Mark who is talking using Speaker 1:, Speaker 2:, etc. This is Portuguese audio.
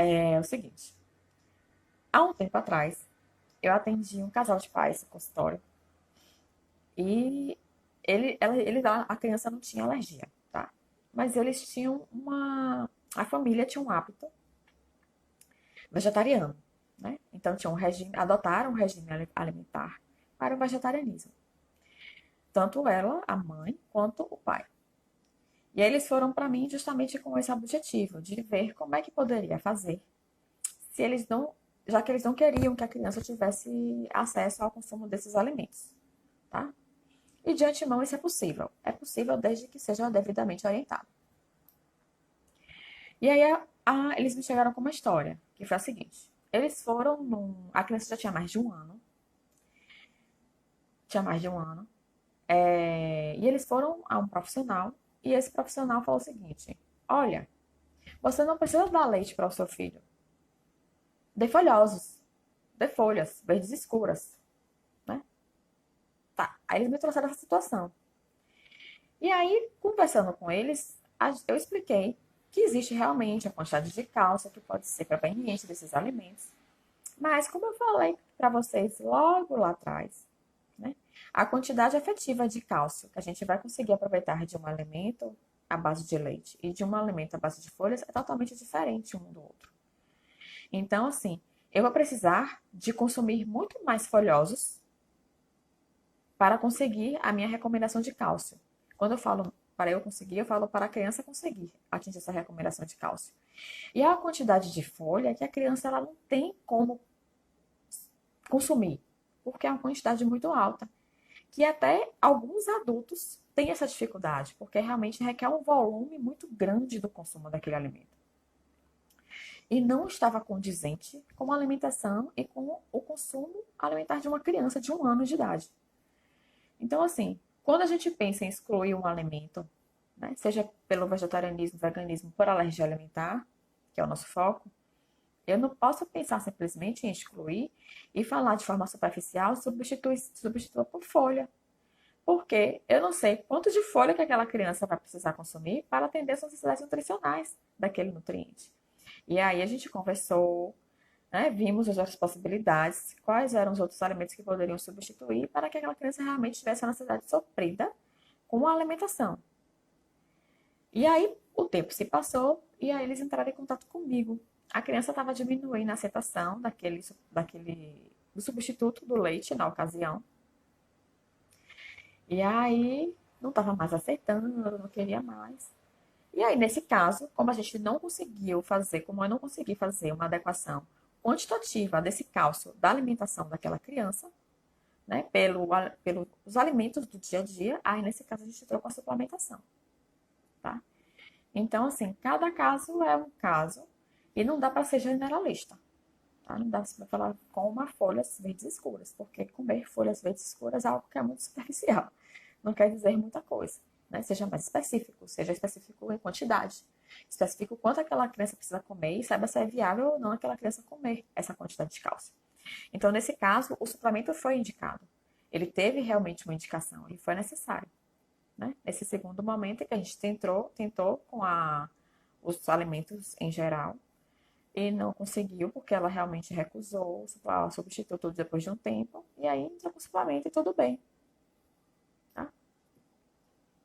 Speaker 1: É o seguinte, há um tempo atrás, eu atendi um casal de pais no consultório e a criança não tinha alergia, tá? Mas eles tinham a família tinha um hábito vegetariano, né? Então tinha adotaram um regime alimentar para o vegetarianismo. Tanto ela, a mãe, quanto o pai. E aí eles foram para mim justamente com esse objetivo de ver como é que poderia fazer se eles não, já que eles não queriam que a criança tivesse acesso ao consumo desses alimentos, tá? E de antemão isso é possível. É possível desde que seja devidamente orientado. E aí eles me chegaram com uma história, que foi a seguinte. Eles foram a criança já tinha mais de um ano. Tinha mais de um ano. E eles foram a um profissional. E esse profissional falou o seguinte: olha, você não precisa dar leite para o seu filho. Dê folhosos. Dê folhas, verdes escuras. Né? Tá. Aí eles me trouxeram essa situação. E aí, conversando com eles, eu expliquei que existe realmente a quantidade de cálcio que pode ser proveniente desses alimentos. Mas, como eu falei para vocês logo lá atrás, né, a quantidade efetiva de cálcio que a gente vai conseguir aproveitar de um alimento à base de leite e de um alimento à base de folhas é totalmente diferente um do outro. Então, assim, eu vou precisar de consumir muito mais folhosos para conseguir a minha recomendação de cálcio. Quando eu falo para eu conseguir, eu falo para a criança conseguir atingir essa recomendação de cálcio. E a quantidade de folha que a criança ela não tem como consumir, porque é uma quantidade muito alta, que até alguns adultos têm essa dificuldade, porque realmente requer um volume muito grande do consumo daquele alimento. E não estava condizente com a alimentação e com o consumo alimentar de uma criança de um ano de idade. Então, assim, quando a gente pensa em excluir um alimento, né, seja pelo vegetarianismo, veganismo, por alergia alimentar, que é o nosso foco, eu não posso pensar simplesmente em excluir e falar de forma superficial, substitua por folha. Porque eu não sei quanto de folha que aquela criança vai precisar consumir para atender as necessidades nutricionais daquele nutriente. E aí a gente conversou, né, vimos as outras possibilidades, quais eram os outros alimentos que poderiam substituir para que aquela criança realmente tivesse a necessidade suprida com a alimentação. E aí o tempo se passou e aí eles entraram em contato comigo. A criança estava diminuindo a aceitação do substituto do leite na ocasião. E aí não estava mais aceitando, não queria mais. E aí, nesse caso, como a gente não conseguiu fazer, como eu não consegui fazer uma adequação quantitativa desse cálcio da alimentação daquela criança, né, pelos alimentos do dia a dia, aí nesse caso a gente trocou a suplementação, tá? Então, assim, cada caso é um caso e não dá para ser generalista, tá? Não dá para falar coma folhas verdes escuras, porque comer folhas verdes escuras é algo que é muito superficial. Não quer dizer muita coisa, né? Seja específico em quantidade, específico quanto aquela criança precisa comer e saiba se é viável ou não aquela criança comer essa quantidade de cálcio. Então, nesse caso, o suplemento foi indicado. Ele teve realmente uma indicação, ele foi necessário, né? Nesse segundo momento que a gente tentou com os alimentos em geral e não conseguiu, porque ela realmente recusou o substituto depois de um tempo, e aí entrou com o suplemento e tudo bem.